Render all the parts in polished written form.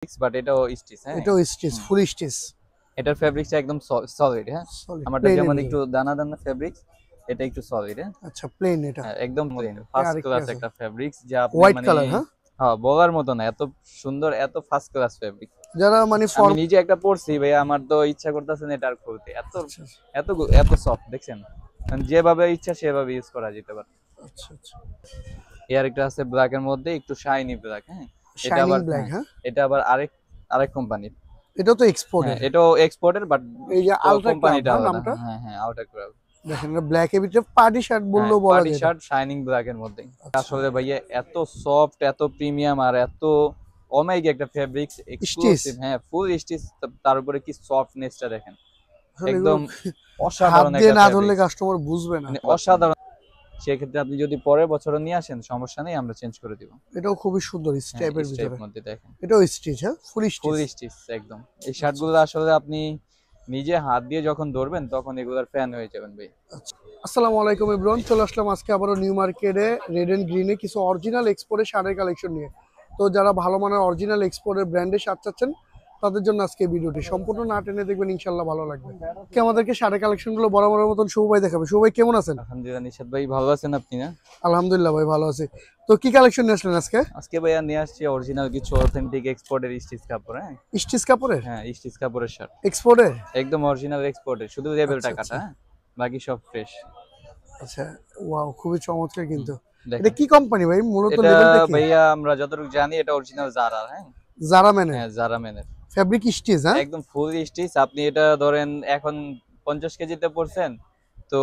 But এটাও stitch, হ্যাঁ এটাও স্টিচ, ফুল স্টিচ। এটার ফেব্রিক্সটা একদম সলিড, হ্যাঁ সলিড আমারটা প্লেন যেমন এর একটু দানা দানা ফেব্রিক্স, এটা একটু সলিড, হ্যাঁ আচ্ছা প্লেন এটা একদম প্লেন ফার্স্ট আরেকটা ক্লাস আছে একটা ফেব্রিক্স যা আপনি হোয়াইট মানে কালার। হ্যাঁ, হ্যাঁ বলার মতো না, এত সুন্দর, এত ফার্স্ট ক্লাস ফেব্রিক। যারা মানে আমি ফর্ম। নিজে একটা পরছি ভাই, আমার তো ইচ্ছা করতেছে না এটা আর খুলতে, এত আচ্ছা এত এত সফট দেখছেন, মানে যেভাবে ইচ্ছা সেভাবে ইউজ করা যেতে পারে। আচ্ছা আচ্ছা। এর একটা আছে ব্ল্যাক এর মধ্যে একটু শাইনি ব্ল্যাক, হ্যাঁ এটা শাইনিং আবার ব্ল্যাক। হ্যাঁ হ্যাঁ, এটা আবার আরেক আরেক কোম্পানির। এটাও তো হ্যাঁ এক্সপোর্টের। এটাও এক্সপোর্টের বাট এই যে আলট্রা ক্লাব, কোম্পানিটা হ্যাঁ আলাদা। নামটা হ্যাঁ হ্যাঁ আউটার ক্রাউড। দেখেন, এটা ব্ল্যাক এর ভিতরে পার্টি শার্ট হ্যাঁ বললেও বলা পার্টি যায় এটা। শার্ট শাইনিং ব্ল্যাক এর মধ্যে। আচ্ছা, আসলে ভাইয়া এত সফট, এত প্রিমিয়াম আর এত অমাইক একটা ফেব্রিক্স, স্টিচ। এক্সক্লুসিভ, হ্যাঁ ফুল স্টিচ, তার উপরে কি সফটনেসটা দেখেন, আসলে এগুলো একদম হাত অসাধারণ দিয়ে একটা না ধরলে ফেব্রিক্স, কাস্টমার বুঝবে না। মানে অসাধারণ। সেক্ষেত্রে আপনি যদি পরের বছরও নিয়ে আসেন সমস্যা নেই, আমরা চেঞ্জ করে দিব। এটাও খুবই সুন্দর হ্যাঁ স্ট্রাইপের স্ট্রাইপ ভিতরে। মধ্যে দেখেন, এটাও স্টিচ, হ্যাঁ ফুল ফুল স্টিচ। স্টিচ একদম। এই আচ্ছা শার্টগুলো আসলে আপনি নিজে হাত দিয়ে যখন ধরবেন তখন এগুলোর ফ্যান হয়ে যাবেন ভাই। আচ্ছা। আসসালামু আলাইকুম এভরিওয়ান, চলে আসলাম আজকে আবারও নিউ মার্কেটে রেড এন্ড গ্রিনে কিছু অরিজিনাল এক্সপোর্টের শার্টের কালেকশন নিয়ে। তো যারা ভালো মানের অরিজিনাল এক্সপোর্টের ব্র্যান্ডের শার্ট চাচ্ছেন তাদের জন্য আজকে এই ভিডিওটি সম্পূর্ণ না টেনে দেখবেন, ইনশাল্লাহ ভালো লাগবে। আমাদেরকে শার্টের কালেকশনগুলো বরাবরের মতন শুভ ভাই দেখাবে। শুভ ভাই কেমন আছেন? আলহামদুলিল্লাহ, নিশাদ ভাই ভালো আছেন আপনি? না আলহামদুলিল্লাহ ভাই ভালো আছি। তো কি কালেকশন নিয়ে আসলেন আজকে? আজকে ভাইয়া নিয়ে আসছি অরিজিনাল কিছু অথেন্টিক এক্সপোর্টের স্টিচ কাপড়। হ্যাঁ স্টিচ কাপড়ের হ্যাঁ স্টিচ কাপড়ের শার্ট, এক্সপোর্টের। একদম অরিজিনাল এক্সপোর্টের, শুধু লেবেলটা আচ্ছা কাটা, আচ্ছা হ্যাঁ বাকি সব ফ্রেশ। আচ্ছা। ওয়াও, খুবই চমৎকার কিন্তু। এটা দেখেন কি কোম্পানি ভাই, মূলত এটা লেভেলটা কি? ভাইয়া আমরা যতটুকু জানি এটা অরিজিনাল জারা, হ্যাঁ জারা ম্যানের হ্যাঁ জারা মেনের ফেব্রিক স্টিচ। হ্যাঁ, একদম ফুল স্টিচ। আপনি এটা ধরেন এখন 50 কেজিতে পড়ছেন, তো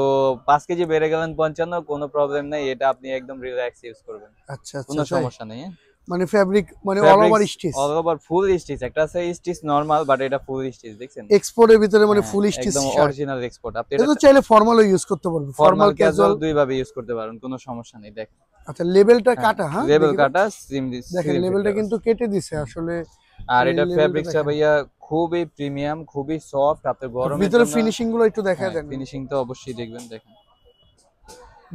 5 কেজি বেড়ে গেলেন 55, কোনো প্রবলেম নাই, এটা আপনি একদম রিল্যাক্স ইউজ করবেন, আচ্ছা আচ্ছা কোনো তাই। সমস্যা নেই। হ্যাঁ মানে ফেব্রিক মানে all over fabrics stitch. All over ফুল স্টিচ, একটা আছে স্টিচ নরমাল বাট এটা ফুল স্টিচ দেখছেন। এক্সপোর্টের ভিতরে মানে হ্যাঁ ফুল স্টিচ একদম শার্ট। Original export. আপনি এটা এটা তো চাইলে ফর্মালও ইউজ করতে পারবেন, ফর্মাল ফর্মাল ক্যাজুয়াল ক্যাজুয়াল। দুই ভাবে ইউজ করতে পারেন, কোনো সমস্যা নেই। দেখেন আচ্ছা, লেবেলটা হ্যাঁ কাটা। হ্যাঁ লেবেল দেখি তো। কাটা সিম দেখেন লেবেলটা কিন্তু কেটে দিছে আসলে। আর এটা লেবেলটা ফেব্রিক্সটা দেখেন, ভাইয়া খুবই প্রিমিয়াম, খুবই সফট, আপনার গরমের ভিতরে জন্য। ফিনিশিং গুলো একটু দেখায় হ্যাঁ দেন। ফিনিশিং তো অবশ্যই দেখবেন, দেখেন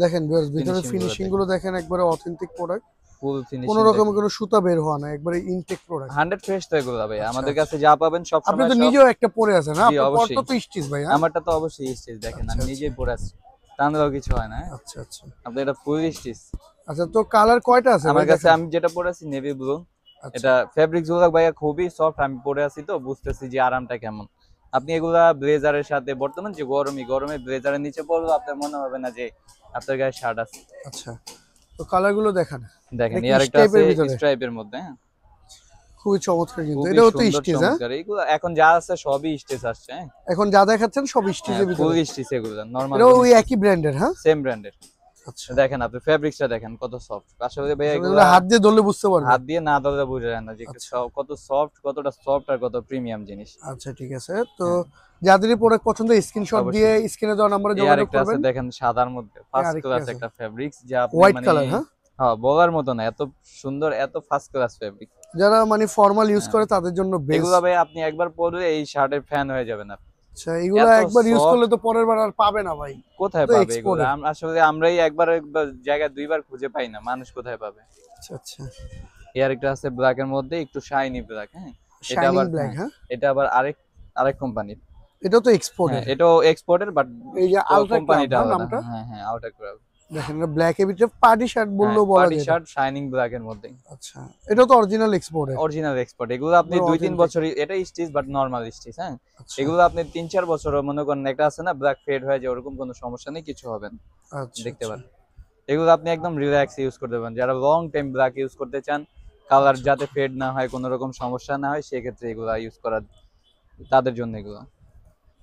দেখেন ভিউয়ার্স, ভিতরে ফিনিশিং গুলো ফিনিশিং দেখেন, গুলো দেখেন, একবারে অথেন্টিক প্রোডাক্ট। ফুল কোনো ফিনিশিং রকমের দেখেন, কোনো সুতা বের হওয়া না, একবারে ইনটেক প্রোডাক্ট। 100 ফ্রেশ তো এগুলো ভাই, আচ্ছা আমাদের আচ্ছা। কাছে যা পাবেন সব আপনি সময় তো সব। নিজেও একটা পরে আছেন, হ্যাঁ জি আপনার অবশ্যই, পরটা তো স্টিচ ভাই। হ্যাঁ, আমারটা তো অবশ্যই স্টিচ, দেখেন আচ্ছা আমি আচ্ছা নিজেই পরে আছি, টানলেও কিছু হয় না। হ্যাঁ আচ্ছা আচ্ছা আপনি এটা ফুল স্টিচ। আচ্ছা। তো কালার কয়টা আছে আমার ভাই কাছে দেখেন? আমি যেটা পরে আছি নেভি ব্লু। আচ্ছা এটা ফেব্রিক্স গুলো ভাইয়া খুবই সফট, আমি পরে আছি তো বুঝতেছি যে আরামটা কেমন। আপনি এগুলা ব্লেজারের সাথে, বর্তমান যে গরমে ব্লেজারের নিচে পরলেও আপনার মনে হবে না যে আপনার গায়ে শার্ট আছে। আচ্ছা। তো কালার গুলো দেখান। দেখেন এটা কি এর একটা আছে স্ট্রাইপের ভিতরে? স্ট্রাইপের মধ্যে, হ্যাঁ খুবই চমৎকার কিন্তু, খুবই এটাও তো সুন্দর স্টিচ। হ্যাঁ, চমৎকার। এগুলো এখন যা আছে সবই স্টিচ আসছে। হ্যাঁ এখন যা দেখাচ্ছেন সব হ্যাঁ স্টিচের ফুল ভিতরে। স্টিচ, এগুলো নরমাল এটাও কোনো ওই স্টিচ, একই ব্র্যান্ডের। হ্যাঁ, সেম ব্র্যান্ডের। আচ্ছা। দেখেন আপনি ফেব্রিক্সটা দেখেন কত সফট, আসলে ভাইয়া আসলে এগুলা এগুলো হাত দিয়ে ধরলে বুঝতে পারবে। হাত দিয়ে না ধরলে বোঝা যায় না যে আচ্ছা কত সফট, কতটা সফট আর কত প্রিমিয়াম জিনিস। আচ্ছা, ঠিক আছে। তো হ্যাঁ যাদেরই প্রোডাক্ট পছন্দ স্ক্রিনশট দিয়ে অবশ্যই। স্ক্রিনে দেওয়া নম্বরে এই যোগাযোগ আরেকটা আছে করবেন। দেখেন সাদার মধ্যে, ফার্স্ট আরেকটা ক্লাস আছে একটা ফেব্রিক্স যা আপনি হোয়াইট মানে কালার। হ্যাঁ, হ্যাঁ বলার মতো না, এত সুন্দর, এত ফার্স্ট ক্লাস ফেব্রিক। যারা মানে ফর্মাল ইউজ হ্যাঁ করে তাদের জন্য এগুলা বেস্ট। ভাই আপনি একবার পরলে এই শার্টের ফ্যান হয়ে যাবেন আপনি, আচ্ছা, এগুলো এত একবার ইউজ সফট। করলে তো পরের বার আর পাবে না ভাই। কোথায় তো পাবে এগুলো? এক্সপোর্টের। আসলে আমরাই একবার একবার জায়গায় দুইবার খুঁজে পাই না, মানুষ কোথায় পাবে? আচ্ছা আচ্ছা। এই আরেকটা আছে ব্ল্যাক এর মধ্যে একটু শাইনি ব্ল্যাক, হ্যাঁ এটা শাইনিং আবার ব্ল্যাক। হ্যাঁ হ্যাঁ, এটা আবার আরেক আরেক কোম্পানির। এটাও তো হ্যাঁ এক্সপোর্টের। এটাও এক্সপোর্টের বাট এই যে আলট্রা ক্লাব, কোম্পানিটা হ্যাঁ আলাদা। নামটা। হ্যাঁ হ্যাঁ আউটার ক্রাউড। দেখেন এটা ব্ল্যাক এর ভিতরে পার্টি শার্ট হ্যাঁ বললেও বলা পার্টি যায় এটা। শার্ট শাইনিং ব্ল্যাক এর মধ্যে, আচ্ছা, এটাও তো অরিজিনাল এক্সপোর্টের। Original export. এগুলো আপনি পুরো 2-3 অথেন্টিক। বছরই, এটা স্টিচ বাট নরমাল স্টিচ। হ্যাঁ আচ্ছা এগুলো আপনি 3-4 বছর মনে করেন, একটা আছে না ব্ল্যাক ফেড হয়ে যায়, ওরকম কোনো সমস্যা নেই, কিছু হবে না, আচ্ছা দেখতে আচ্ছা পারেন। এগুলো আপনি একদম রিল্যাক্স ইউজ করতে পারেন, যারা লং টাইম ব্ল্যাক ইউজ করতে চান, কালার আচ্ছা। যাতে ফেড না হয়, কোনো রকম সমস্যা না হয়, সেক্ষেত্রে এগুলো ইউজ করা তাদের জন্য এগুলো।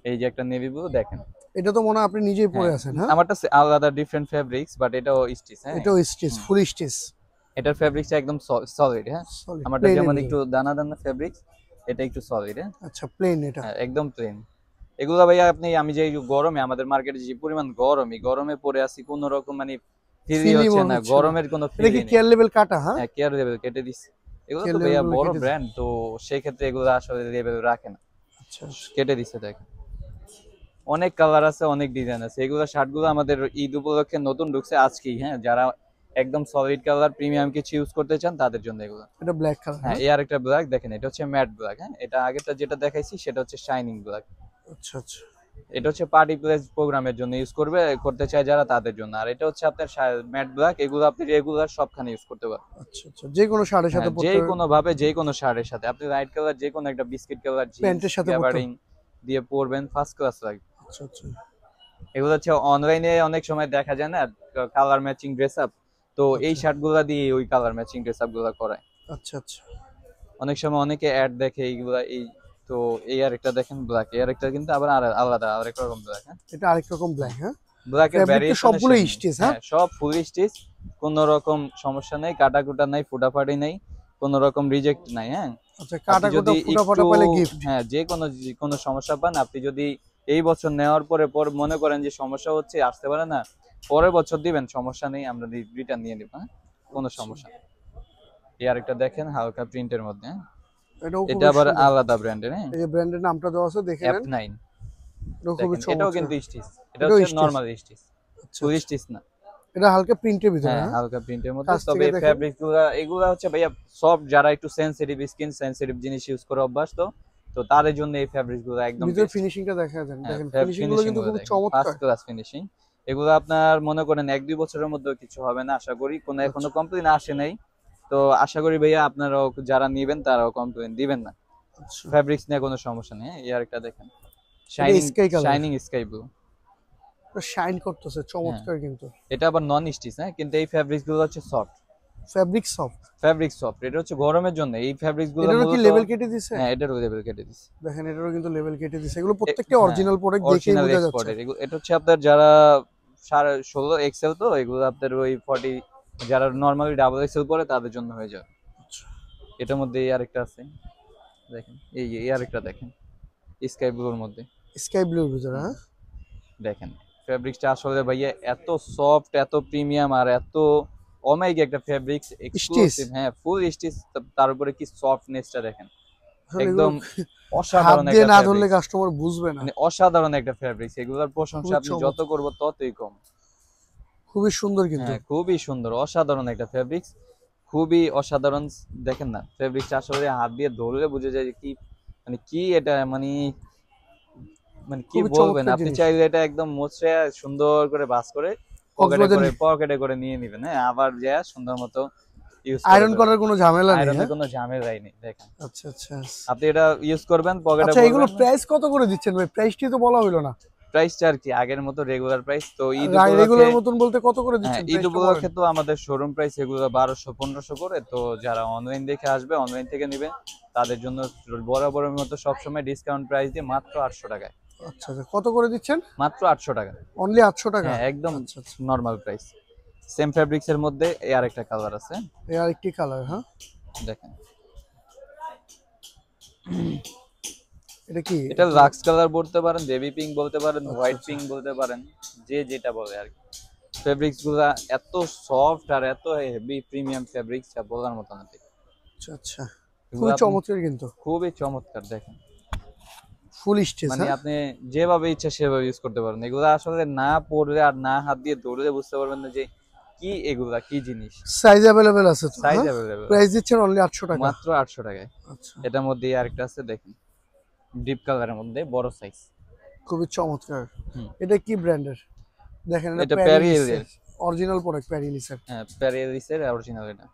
এই যে একটা নেভি ব্লু দেখেন, এটা তো মনে হয় আপনি নিজেই পরে হ্যাঁ আছেন। হ্যাঁ, আমারটা আলাদা ডিফারেন্ট ফেব্রিক্স বাট এটাও স্টিচ। হ্যাঁ এটাও স্টিচ, হুম। ফুল স্টিচ। এটার ফেব্রিক্সটা একদম সলিড, হ্যাঁ সলিড আমারটা প্লেন এর যেমন ভিতরে। একটু দানা দানা ফেব্রিক্স, এটা একটু সলিড। হ্যাঁ আচ্ছা, প্লেন এটা। হ্যাঁ একদম প্লেন। এগুলো ভাইয়া আপনি, আমি যে এই গরমে আমাদের মার্কেটে যে পরিমাণ গরম, এই গরমে পরে আছি, কোনো রকম মানে ফিলই ফিলি হচ্ছে মনে না, হচ্ছে না। গরমের কোনো এটা কি ফিলই নেই। কেয়ার লেভেল কাটা? হ্যাঁ, হ্যাঁ কেয়ার লেভেল কেটে দিচ্ছে, এগুলো কেয়ার তো ভাইয়া লেভেল বড় কেটে দিছে। ব্র্যান্ড, তো সেই ক্ষেত্রে এগুলো আসলে লেভেল রাখে না, আচ্ছা আচ্ছা। কেটে দিচ্ছে। দেখেন অনেক কালার আছে, অনেক ডিজাইন আছে। এগুলো শার্টগুলো আমাদের ঈদ উপলক্ষে নতুন ঢুকছে আজকেই, হ্যাঁ যারা একদম সলিড কালার প্রিমিয়াম কিছু ইউজ করতে চান তাদের জন্য এগুলো। এটা ব্ল্যাক কালার। হ্যাঁ, এই আরেকটা ব্ল্যাক দেখেন, এটা হচ্ছে ম্যাট ব্ল্যাক। হ্যাঁ, এটা আগেরটা যেটা দেখাইছি সেটা হচ্ছে শাইনিং ব্ল্যাক। আচ্ছা আচ্ছা এটা হচ্ছে পার্টি প্লেস প্রোগ্রামের জন্য ইউজ করতে চায় যারা তাদের জন্য। আর এটা হচ্ছে আপনার ম্যাট ব্ল্যাক, এগুলো আপনি রেগুলার সবখানে ইউজ করতে পারবেন। আচ্ছা আচ্ছা, যে কোনো শাড়ির সাথে হ্যাঁ, পরতে যে কোনো ভাবে যে কোনো শার্টের সাথে আপনি লাইট কালার যে কোনো একটা বিস্কিট কালার প্যান্টের সাথে গ্যাবার্ডিং দিয়ে পরবেন, ফার্স্ট ক্লাস লাগবে। আচ্ছা আচ্ছা এগুলো হচ্ছে অনলাইনে অনেক সময় দেখা যায় না কালার ম্যাচিং ড্রেস আপ, তো এই আচ্ছা। শার্টগুলা দিয়ে ওই কালার ম্যাচিং ড্রেস আপ গুলা করায়। আচ্ছা আচ্ছা অনেক সময় অনেকে অ্যাড দেখে এইগুলা এই, তো এই আরেকটা দেখেন ব্ল্যাক, এই আরেকটা কিন্তু আবার আলাদা আরেক রকম ব্ল্যাক। হ্যাঁ, এটা আরেক রকম ব্ল্যাক। হ্যাঁ, ব্ল্যাকের ফেব্রিক ভ্যারিয়েশন সবগুলো স্টিচ। হ্যাঁ, সব ফুল স্টিচ, কোনো রকম সমস্যা নাই, কাটাকুটা নাই, ফুটাফাটি নাই, কোনো রকম রিজেক্ট নাই। হ্যাঁ, আচ্ছা, আপনি কাটা যদি কোটা ফুটা ফাটা পেলে গিফট। হ্যাঁ, যে কোনো সমস্যা পান, আপনি যদি এই বছর নেওয়ার পরে মনে করেন যে সমস্যা হচ্ছে, আসতে পারে না, পরের বছর দিবেন, সমস্যা নেই, আমরা রিটার্ন নিয়ে নিব। হ্যাঁ, কোনো সমস্যা নেই। এই আরেকটা দেখেন হালকা প্রিন্টের মধ্যে। হ্যাঁ, এটাও খুব এটা আবার সুন্দর। আলাদা ব্র্যান্ডের। হ্যাঁ, এই যে ব্র্যান্ডের নামটা দেওয়া আছে দেখে নেন। F9 এটাও খুবই দেখেন, এটাও চমৎকার। কিন্তু স্টিচ, এটা এটাও হচ্ছে stitch? নরমাল স্টিচ, আচ্ছা ফুল আচ্ছা। স্টিচ না। এটা হালকা প্রিন্টের ভিতরে। হ্যাঁ, হ্যাঁ, হালকা প্রিন্টের মধ্যে। কাছ তবে থেকে দেখেন। ফ্যাব্রিক এগুলা হচ্ছে ভাইয়া সফট, যারা একটু সেনসিটিভ স্কিন, সেনসিটিভ জিনিস ইউজ করে অভ্যাস, তো তাদের জন্য এই ফ্যাব্রিক গুলো একদম ভিতরে best। ফিনিশিংটা দেখা যায়। হ্যাঁ, দেখেন ফিনিশিং গুলো কিন্তু খুব ফার্স্ট চমৎকার। Class finishing. এগুলো আপনার মনে করেন 1-2 বছরের মধ্যে কিছু হবে না আশা করি, কোনো এখনো আচ্ছা কমপ্লেইন আসে নাই। তো আশা করি ভাইয়া আপনারাও যারা নেবেন তারাও কমপ্লেইন দিবেন না, আচ্ছা। ফ্যাব্রিক্স নিয়ে কোনো সমস্যা নেই। এই আরেকটা দেখেন, এটা sky colour. Shining sky blue. এটা শাইন করতেছে চমৎকার কিন্তু। এটা আবার নন স্টিচ। হ্যাঁ, কিন্তু এই ফ্যাব্রিক্স গুলো হচ্ছে সফট, ফ্যাব্রিক সফট। এটা হচ্ছে গরমের জন্য এই ফ্যাব্রিক্স গুলো। এটারও কি লেভেল কেটে দিছে? হ্যাঁ, এটারও লেভেল কেটে দিছে। দেখেন এটারও কিন্তু লেভেল কেটে দিছে। এগুলো প্রত্যেকটা হ্যাঁ, অরিজিনাল প্রোডাক্ট দেখেই অরিজিনাল বোঝা এক্সপোর্টের। যাচ্ছে। এটা হচ্ছে আপনার যারা 16 এক্সেল, তো এগুলো আপনার ওই 40, যারা নরমালি ডাবল এক্সেল পরে তাদের জন্য হয়ে যাবে। আচ্ছা। এটার মধ্যে এই আরেকটা আছে দেখেন, এই আরেকটা দেখেন, স্কাই ব্লুর মধ্যে। স্কাই ব্লুর ভিতরে। হ্যাঁ, দেখেন ফেব্রিক্সটা আসলে ভাইয়া এত সফট, এত প্রিমিয়াম, আর এত অমাইক একটা ফেব্রিক্স, এক্সক্লুসিভ। হ্যাঁ, ফুল স্টিচ, তার উপরে কি সফটনেসটা দেখেন, একদম হাত অসাধারণ দিয়ে একটা না ধরলে ফেব্রিক্স। কাস্টমার বুঝবে না। মানে অসাধারণ একটা ফেব্রিক্স, এগুলোর প্রশংসা খুবই আপনি যত করব ততই কম। খুবই সুন্দর কিন্তু। হ্যাঁ, খুবই সুন্দর, অসাধারণ একটা ফেব্রিক্স, খুবই অসাধারণ। দেখেন না ফেব্রিক্সটা আসলে হাত দিয়ে ধরলে বুঝে যায় যে কি, মানে কি এটা, মানে মানে কি খুবই বলবেন। চমৎকার আপনি জিনিস। চাইলে এটা একদম মুছে সুন্দর করে ভাঁজ করে কক্সবাজার পকেটে করে নিয়ে নেবেন। হ্যাঁ, আবার যা সুন্দর মতো ইউজ আয়রন করার কোনো ঝামেলা নেই। আয়রনের হ্যাঁ? কোনো ঝামেলাই নেই। দেখেন আচ্ছা আচ্ছা। আপনি এটা ইউজ করবেন, পকেটে আচ্ছা, এগুলো পড়বেন। প্রাইস কত করে দিচ্ছেন ভাই? প্রাইসটি তো বলা হইলো না। প্রাইসটা আর কি আগের মতো রেগুলার প্রাইস। তো ঈদ রেগুলার উপলক্ষে, মতন বলতে কত করে হ্যাঁ, দিচ্ছেন? ঈদ প্রাইসটা বলেন। উপলক্ষে তো আমাদের শোরুম প্রাইস এগুলো 1200-1500 করে। তো যারা অনলাইন দেখে আসবে, অনলাইন থেকে নেবে, তাদের জন্য বরাবরের মতো সবসময় ডিসকাউন্ট প্রাইস দিয়ে মাত্র 800 টাকায়। আচ্ছা আচ্ছা, কত করে দিচ্ছেন? মাত্র 800 টাকা। অনলি 800 টাকা? হ্যাঁ, একদম আচ্ছা আচ্ছা। Normal price. সেম ফেব্রিক্স এর মধ্যে এই আরেকটা কালার আছে, এই আরেকটি কালার। হ্যাঁ, দেখেন। এটা কি? এটা লাক্স কালার বলতে পারেন, বেবি পিঙ্ক বলতে পারেন, আচ্ছা, হোয়াইট আচ্ছা। পিঙ্ক বলতে পারেন, যে যেটা বলে আর কি। ফেব্রিক্স গুলা এত সফট আর এত হেভি প্রিমিয়াম ফেব্রিক্স, যা বলার মতো না। আচ্ছা আচ্ছা, এগুলো খুবই আপনি চমৎকার কিন্তু। খুবই চমৎকার। দেখেন ফুল স্টিচ। মানে হ্যাঁ, আপনি যেভাবে ইচ্ছা সেভাবে ইউজ করতে পারেন। এগুলো আসলে না পড়লে আর না হাত দিয়ে ধরলে বুঝতে পারবেন না যে কি এগুলা কি জিনিস। সাইজ अवेलेबल আছে তো? সাইজ হ্যাঁ? अवेलेबल, প্রাইস দিচ্ছেন অনলি 800 টাকা? মাত্র 800 টাকায়। আচ্ছা, এটার মধ্যে আরেকটা আছে দেখেন, ডিপ কালারের মধ্যে বড় সাইজ। খুবই চমৎকার। হুম। এটা কি ব্র্যান্ডের? দেখেন এটা প্যারিলিসের প্যারিয়েলের। Original product প্যারিলিসের। হ্যাঁ, প্যারিয়েলিসের অরিজিনাল এটা।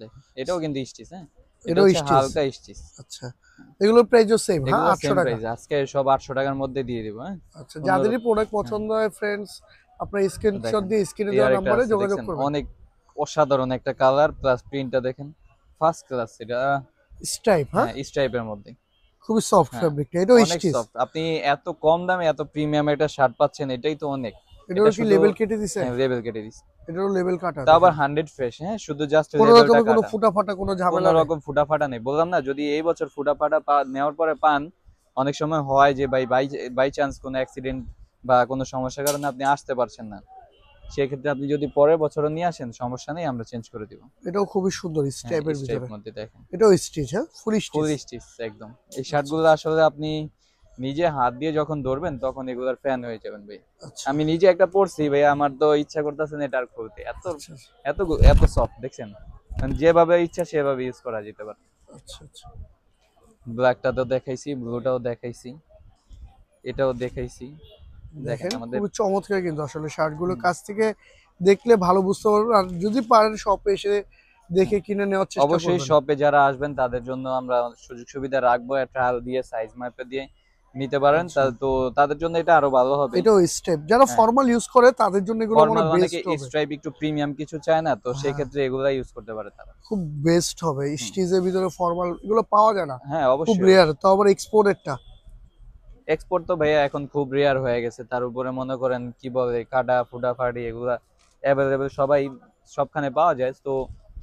দেখেন এটাও কিন্তু স্টিচ। হ্যাঁ, এটা এটাও হচ্ছে স্টিচ? হালকা স্টিচ। আচ্ছা, এগুলোর প্রাইসও সেম? হ্যাঁ, এগুলো 800 সেম টাকা। প্রাইস, আজকে সব 800 টাকার মধ্যে দিয়ে দিব। হ্যাঁ, আচ্ছা, যাদেরই প্রোডাক্ট পছন্দ হয় ফ্রেন্ডস, আপনারা স্ক্রিনশট দেখেন দিয়ে স্ক্রিনে এই দেওয়া আরেকটা নম্বরে আছে, যোগাযোগ দেখছেন? করবেন। অনেক অসাধারণ একটা কালার, প্লাস প্রিন্টটা দেখেন ফার্স্ট ক্লাস। এটা স্ট্রাইপ। হ্যাঁ, হ্যাঁ, স্ট্রাইপের মধ্যে। খুবই সফট হ্যাঁ, ফেব্রিকটা। এটাও অনেক স্টিচ? সফট। আপনি এত কম দামে এত প্রিমিয়াম একটা শার্ট পাচ্ছেন, এটাই তো অনেক। এটারও কি শুধু লেবেল কেটে দিছে? লেবেল কেটে দিছে, এটারও লেবেল কাটা? তা আবার 100 ফ্রেশ। হ্যাঁ, শুধু জাস্ট কোনো লেবেলটা রকমের কোনো কাটা, ফুটা ফাটা কোনো কোনো ঝামেলা নেই? রকম ফুটা ফাটা নেই। বললাম না, যদি এই বছর ফুটা ফাটা নেওয়ার পরে পান, অনেক সময় হয় যে বাই চান্স কোনো অ্যাক্সিডেন্ট বা কোনো সমস্যার কারণে আপনি আসতে পারছেন না, সেক্ষেত্রে আপনি যদি পরের বছরও নিয়ে আসেন, সমস্যা নেই, আমরা চেঞ্জ করে দিব। এটাও খুবই সুন্দর স্ট্রাইপের স্ট্রাইপ ভিতরে। মধ্যে দেখেন, এটাও স্টিচ? হ্যাঁ, ফুল ফুল স্টিচ। স্টিচ একদম। এই শার্টগুলো আসলে আপনি নিজে হাত দিয়ে যখন ধরবেন তখন এগুলার ফ্যান হয়ে যাবেন ভাই। আচ্ছা আমি নিজে একটা পড়ছি ভাই, আমার তো ইচ্ছা করতেছে না এটা আর খুলতে, এত আচ্ছা এত এত সফট দেখছেন, মানে যেভাবে ইচ্ছা সেভাবে ইউজ করা যেতে পারে। আচ্ছা আচ্ছা। ব্ল্যাকটা তো দেখাইছি, ব্লুটাও দেখাইছি, এটাও দেখাইছি। দেখেন দেখেন আমাদের খুবই চমৎকার কিন্তু আসলে শার্টগুলো কাছ থেকে দেখলে ভালো বুঝতে পারবেন, আর যদি পারেন শপে এসে দেখে কিনে নেওয়ার চেষ্টা অবশ্যই করবেন। শপে যারা আসবেন তাদের জন্য আমরা সুযোগ সুবিধা রাখবো, ট্রায়াল দিয়ে সাইজ মাপে দিয়ে নিতে পারেন, আচ্ছা। তো তাদের জন্য এটা আরো ভালো হবে। এটাও স্টেপ, যারা হ্যাঁ। ফর্মাল ইউজ করে তাদের জন্য এগুলো মনে ফর্মাল অনেকে বেস্ট হবে। স্ট্রাইপ একটু প্রিমিয়াম কিছু চায় না, তো সেই হ্যাঁ ক্ষেত্রে এগুলা ইউজ করতে পারে তারা। খুব বেস্ট হবে, স্টিজের ভিতরে ফর্মাল এগুলো পাওয়া যায় না, হ্যাঁ খুব অবশ্যই। রেয়ার, তো আবার এক্সপোর্টেডটা। এক্সপোর্ট তো ভাইয়া এখন খুব রেয়ার হয়ে গেছে, তার উপরে মনে করেন কি বলে কাটা ফুটা ফাড়ি এগুলা অ্যাভেলেবেল সবাই সবখানে পাওয়া যায়, তো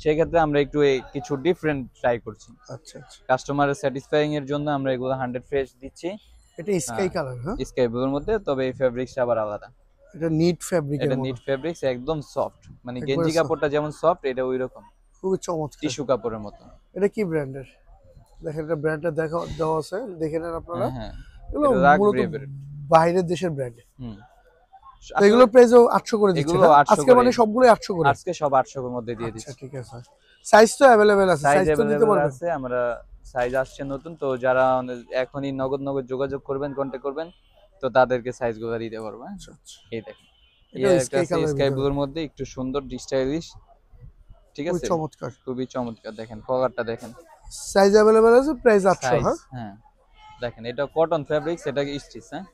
সেই ক্ষেত্রে আমরা একটু কিছু ডিফারেন্ট ট্রাই করছি। আচ্ছা আচ্ছা। কাস্টমারের স্যাটিসফাইং এর জন্য আমরা এগুলো 100 ফ্রেশ দিচ্ছি। এটা স্কাই কালার, হ্যাঁ স্কাই ব্লুর মধ্যে, তবে এই ফেব্রিক্সটা আবার আলাদা। এটা নিট ফ্যাব্রিকের এটা মতো, নিট ফেব্রিক্স, একদম সফট, মানে একবারে গেঞ্জি soft। কাপড়টা যেমন সফট এটা ওইরকম খুবই চমৎকার। টিস্যু কাপড়ের মতো। এটা কি ব্র্যান্ডের? দেখেন এটা ব্র্যান্ডটা দেখা দেওয়া আছে, দেখে নেন আপনারা। হ্যাঁ হ্যাঁ, এগুলো এটা রাগ মূলত ব্রেভের। বাইরের দেশের ব্র্যান্ড। হুম, তো এগুলো প্রাইসও 800 করে দিচ্ছেন, এগুলো হ্যাঁ? 800 আজকে মানে করে। সবগুলো 800 করে। আজকে সব 800 এর মধ্যে দিয়ে আচ্ছা দিচ্ছি। ঠিক আছে। সাইজ তো अवेलेबल আছে, সাইজ সাইজ তো দিতে अवेलेबल পারবেন। আছে, আমরা সাইজ আসছে নতুন, তো যারা এখনই নগদ নগদ যোগাযোগ করবেন, কন্টাক্ট করবেন, তো তাদেরকে সাইজগুলো দিতে পারবো। হ্যাঁ, আচ্ছা আচ্ছা। এই দেখেন, এটা এই একটা স্কাই আছে কালারের স্কাই ভিতরে, ব্লুর মধ্যে একটু সুন্দর স্টাইলিশ, ঠিক খুবই আছে, চমৎকার। খুবই চমৎকার। দেখেন কলারটা দেখেন, সাইজ अवेलेबल আছে, প্রাইস 800, সাইজ, হ্যাঁ হ্যাঁ দেখেন, এটা কটন ফেব্রিক্স, এটা স্টিচ। হ্যাঁ,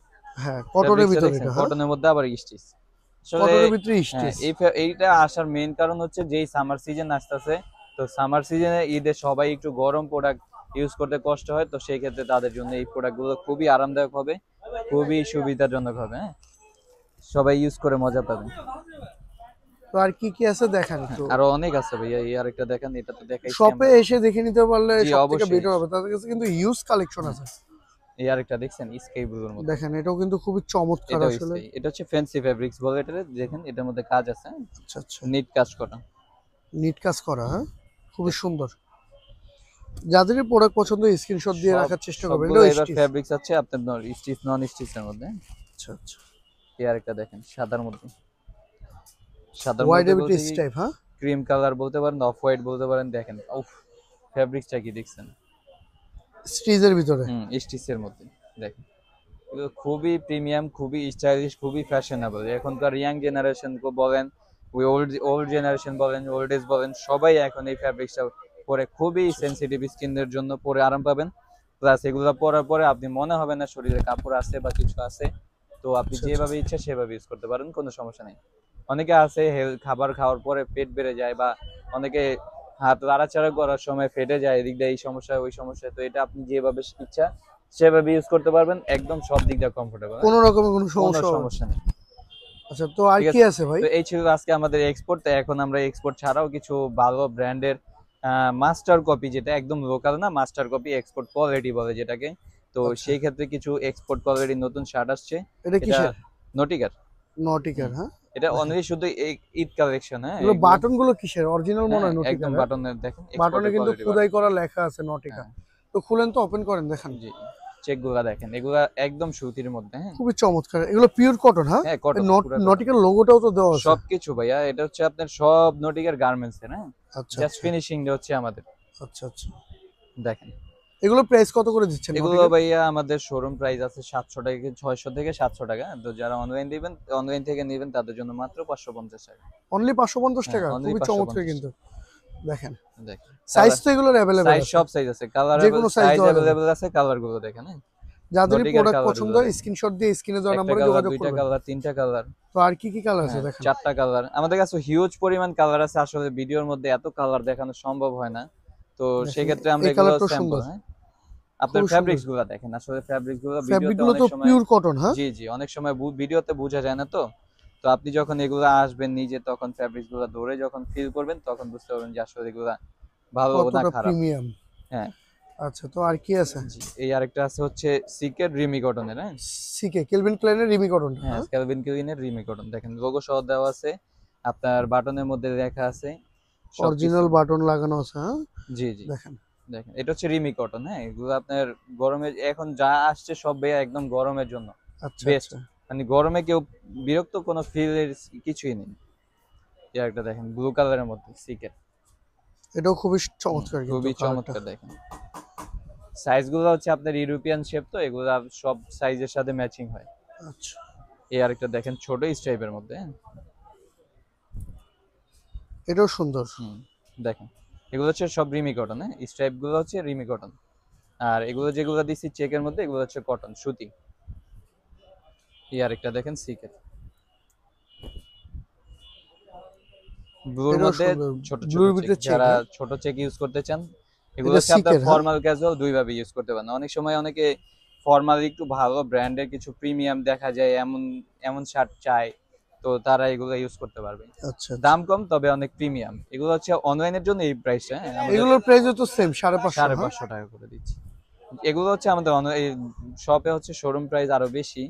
হ্যাঁ কটনের ভিতরে এটা, হ্যাঁ কটনের মধ্যে আবার স্টিচ। আসলে কটনের ভিতরে হ্যাঁ, স্টিচ। এইটা আসার মেইন কারণ হচ্ছে যেই সামার সিজন আসতেছে, তো সামার সিজনে ঈদে সবাই একটু গরম প্রোডাক্ট ইউজ করতে কষ্ট হয়, তো সেই ক্ষেত্রে তাদের জন্য এই প্রোডাক্টগুলো খুবই আরামদায়ক হবে, খুবই সুবিধাজনক হবে। হ্যাঁ, সবাই ইউজ করে মজা পাবেন। তো আর কি কি আছে দেখান একটু, আরো অনেক আছে ভাইয়া, এই আরেকটা দেখেন, এটা তো দেখাইছি শপে আমরা। এসে দেখে নিতে পারলে জি সব থেকে অবশ্যই, বেটার হবে, তাদের কাছে কিন্তু ইউজ কালেকশন আছে। এই আরেকটা দেখছেন স্কাই ব্লুর মধ্যে, দেখেন এটাও কিন্তু খুবই চমৎকার এটাও আসলে। স্কাই, এটা হচ্ছে ফ্যান্সি ফেব্রিক্স বলে এটা, দেখেন এটার মধ্যে কাজ আছে, আচ্ছা আচ্ছা, নিট কাজ করা। নিট কাজ করা, হ্যাঁ খুবই সুন্দর। যাদের প্রোডাক্ট পছন্দ স্ক্রিনশট দিয়ে রাখার চেষ্টা করবেন। সবগুলো এটা এবার স্টিচ। ফেব্রিক্স আছে আপনার স্টিচ নন স্টিচের মধ্যে। আচ্ছা আচ্ছা। এই আরেকটা দেখেন সাদার মধ্যে, সাদার ওয়াইড মধ্যে এবিটি বলতে কি টাইপ, হ্যাঁ ক্রিম কালার বলতে পারেন, অফ হোয়াইট বলতে পারেন। দেখেন উফ, ফেব্রিক্সটা কি দেখছেন, স্টিচের ভিতরে। স্টিচের মধ্যে। দেখেন এগুলো খুবই প্রিমিয়াম, খুবই স্টাইলিশ, খুবই ফ্যাশনেবল। এখনকার ইয়াং জেনারেশন বলেন, ওই ওল্ড জেনারেশন বলেন, ওল্ড এজ বলেন, সবাই এখন এই ফ্যাব্রিক্সটা পরে খুবই সেনসিটিভ স্কিনের জন্য পরে আরাম পাবেন। প্লাস এগুলো পরার পরে আপনি মনে হবে না শরীরে কাপড় আছে বা কিছু আছে, তো আপনি আচ্ছা, যেভাবে ইচ্ছা সেভাবে ইউজ করতে পারেন, কোনো সমস্যা নেই। অনেকে আছে খাবার খাওয়ার পরে পেট বেড়ে যায়, বা অনেকে হাত নাড়াচাড়া করার সময় ফেটে যায়, এদিক দিয়ে এই সমস্যা ওই সমস্যা, তো এটা আপনি যেভাবে ইচ্ছা সেভাবে ইউজ করতে পারবেন, একদম সব দিক দিয়ে কমফোর্টেবল, কোনো রকমের কোনো কোনো সমস্যা হবে না। সমস্যা নেই। আচ্ছা তো আর ঠিক কি আছে, আছে ভাই? তো এই ছিল আজকে আমাদের এক্সপোর্ট। তো এখন আমরা এক্সপোর্ট ছাড়াও কিছু ভালো ব্র্যান্ডের মাস্টার কপি, যেটা একদম লোকাল না, মাস্টার কপি এক্সপোর্ট কোয়ালিটি বলে যেটাকে, তো আচ্ছা। সেই ক্ষেত্রে কিছু এক্সপোর্ট কোয়ালিটির নতুন শার্ট আসছে। এটা কিসের? নটিকার, নটিকার, হ্যাঁ এটা অনলি শুধু ঈদ কালেকশন। হ্যাঁ, এগুলো বাটন গুলো কিসের? অরিজিনাল মনে হয় নটিকার, একদম হ্যাঁ? বাটনের দেখেন, বাটনে এক্সপোর্টের কিন্তু কোয়ালিটি খোদাই করা লেখা আছে নটিকা। হ্যাঁ। তো খুলেন তো, ওপেন করেন দেখেন। জি, চেক গুলা দেখেন, এগুলা একদম সুতির মধ্যে। হ্যাঁ খুবই চমৎকার, এগুলো পিওর কটন, হ্যাঁ হ্যাঁ কটন, নটিকার লোগোটাও তো দেওয়া আছে। সবকিছু ভাইয়া, এটা হচ্ছে আপনার সব নটিকার গার্মেন্টস এর। হ্যাঁ, আচ্ছা জাস্ট আচ্ছা ফিনিশিং হচ্ছে আমাদের। আচ্ছা আচ্ছা। দেখেন এগুলো প্রাইস কত করে দিচ্ছেন এগুলো নটিকার? ভাইয়া আমাদের শোরুম প্রাইস আছে 700 টাকা, 600 থেকে 700 টাকা। তো যারা অনলাইন থেকে নেবেন তাদের জন্য মাত্র 550 টাকা। অনলি 550 টাকা, অনলি খুবই 550 চমৎকার কিন্তু। দেখেন দেখেন সাইজ তো এগুলোর अवेलेबल সাইজ, আছে, সব সাইজ আছে, কালার যে কোনো size সাইজ দেওয়া যাবে। अवेलेबल আছে, কালার গুলো দেখেন। হ্যাঁ, যাদেরই নটিকার প্রোডাক্ট কালার পছন্দ গুলো হয় স্ক্রিনশট দিয়ে স্ক্রিনে দেওয়া একটা নম্বরে কালার, যোগাযোগ দুইটা করবেন। কালার, তিনটা কালার, তো আর কি কি কালার আছে দেখেন। 4টা কালার। আমাদের কাছে হিউজ পরিমাণ কালার আছে, আসলে ভিডিওর মধ্যে এত কালার দেখানো সম্ভব হয় না, তো দেখেন, সেই ক্ষেত্রে আমরা এই এগুলো কালারটাও স্যাম্পল। সুন্দর, হ্যাঁ, আপনার খুবই ফেব্রিক্স সুন্দর। গুলো দেখেন, আসলে ফেব্রিক্স গুলো ফ্যাব্রিক ভিডিওতে গুলো অনেক তো সময়, পিওর কটন, হ্যাঁ জি জি, অনেক সময় ভিডিওতে বোঝা যায় না, তো তো আপনি যখন এগুলো আসবেন নিজে, তখন ফেব্রিক্স গুলো ধরে যখন ফিল করবেন, তখন বুঝতে পারবেন যে আসলে এগুলা ভালো না কতটা খারাপ। প্রিমিয়াম। হ্যাঁ, আচ্ছা তো আর কি আছে? জি, এই আরেকটা আছে হচ্ছে সিকের রিমি কটনের। হ্যাঁ সিকে কেলভিন ক্লাইনের রিমি কটন, হ্যাঁ, হ্যাঁ ক্যালভিন ক্লিনের রিমি কটন। দেখেন লোগো সহ দেওয়া আছে, আপনার বাটনের মধ্যে লেখা আছে সবকিছু। অরিজিনাল বাটন লাগানো আছে, হ্যাঁ জি জি, দেখেন দেখেন এটা হচ্ছে রিমি কটন, হ্যাঁ এগুলো আপনার গরমে এখন যা আসছে সব ভাইয়া একদম গরমের জন্য আচ্ছা বেস্ট। আচ্ছা, মানে গরমে কেউ বিরক্ত কোনো ফিল এর কিছুই নেই। এই একটা দেখেন ব্লু কালারের মধ্যে সিকেট, এটাও খুবই চমৎকার কিন্তু খুবই কালারটা। চমৎকার। দেখেন সাইজ গুলো হচ্ছে আপনার ইউরোপিয়ান শেপ, তো এগুলো সব সাইজের সাথে ম্যাচিং হয়। আচ্ছা, এই আরেকটা দেখেন ছোট স্ট্রাইপের মধ্যে, হ্যাঁ এটাও সুন্দর। হুম দেখেন এগুলো হচ্ছে সব রিমি কটন, হ্যাঁ স্ট্রাইপ গুলো হচ্ছে রিমি কটন। আর এগুলো যেগুলো দিচ্ছি চেকের মধ্যে এগুলো হচ্ছে কটন সুতি। এই আরেকটা দেখেন সিকেট ব্লুর এটাও মধ্যে সুন্দর, ছোট ছোট ব্লুর চেক, ভিতরে চেক, যারা হ্যাঁ ছোট চেক ইউজ করতে চান এগুলো এটা হচ্ছে আপনার সিকের, হ্যাঁ ফর্মাল ক্যাজুয়াল দুই ভাবে ইউজ করতে পারেন। অনেক সময় অনেকে ফর্মাল একটু ভালো ব্র্যান্ডের কিছু প্রিমিয়াম দেখা যায় এমন এমন শার্ট চায়, তো তারা এগুলো ইউজ করতে পারবে। আচ্ছা আচ্ছা। দাম কম তবে অনেক প্রিমিয়াম। এগুলো হচ্ছে অনলাইনের জন্য এই প্রাইসটা, হ্যাঁ আমাদের এগুলোর প্রাইসও তো সেম 550, হ্যাঁ 550 টাকা করে দিচ্ছি। এগুলো হচ্ছে আমাদের শপে হচ্ছে শোরুম প্রাইস আরো বেশি,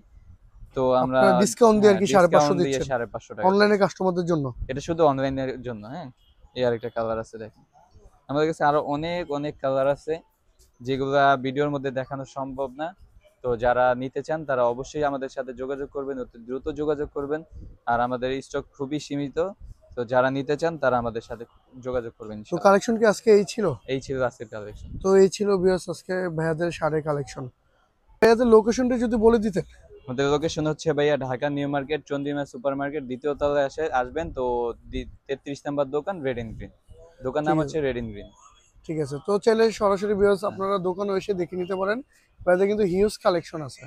তো আমরা আপনারা ডিসকাউন্ট দিয়ে আর কি 550 ডিসকাউন্ট দিয়ে দিচ্ছেন 550 টাকা। অনলাইনে কাস্টমারদের জন্য। এটা শুধু অনলাইনের জন্য, হ্যাঁ এই আরেকটা কালার আছে দেখেন। আমাদের কাছে আরো অনেক অনেক কালার আছে যেগুলা ভিডিওর মধ্যে দেখানো সম্ভব না। তো যারা নিতে চান তারা অবশ্যই আমাদের সাথে যোগাযোগ করবেন, অতি দ্রুত যোগাযোগ করবেন। আর আমাদের স্টক খুবই সীমিত, তো যারা নিতে চান তারা আমাদের সাথে যোগাযোগ করবেন তো ইনশাআল্লাহ। কালেকশন কি আজকে এই ছিল? এই ছিল আজকের কালেকশন। তো এই ছিল ভিউয়ার্স আজকে ভাইয়াদের শাড়ির কালেকশন। ভাইয়াদের লোকেশনটা যদি বলে দিতেন। আমাদের লোকেশন হচ্ছে ভাইয়া Dhaka new market Chandrima super market দ্বিতীয় তলায় আসবেন তো 33 নাম্বার দোকান রেড এন্ড গ্রিন, দোকান নাম ঠিক হচ্ছে আছে, রেড এন্ড গ্রিন। ঠিক আছে, তো চাইলে সরাসরি ভিউয়ার্স আপনারা দোকানে এসে দেখে নিতে পারেন। ভাইয়াদের কিন্তু হিউজ কালেকশন আছে।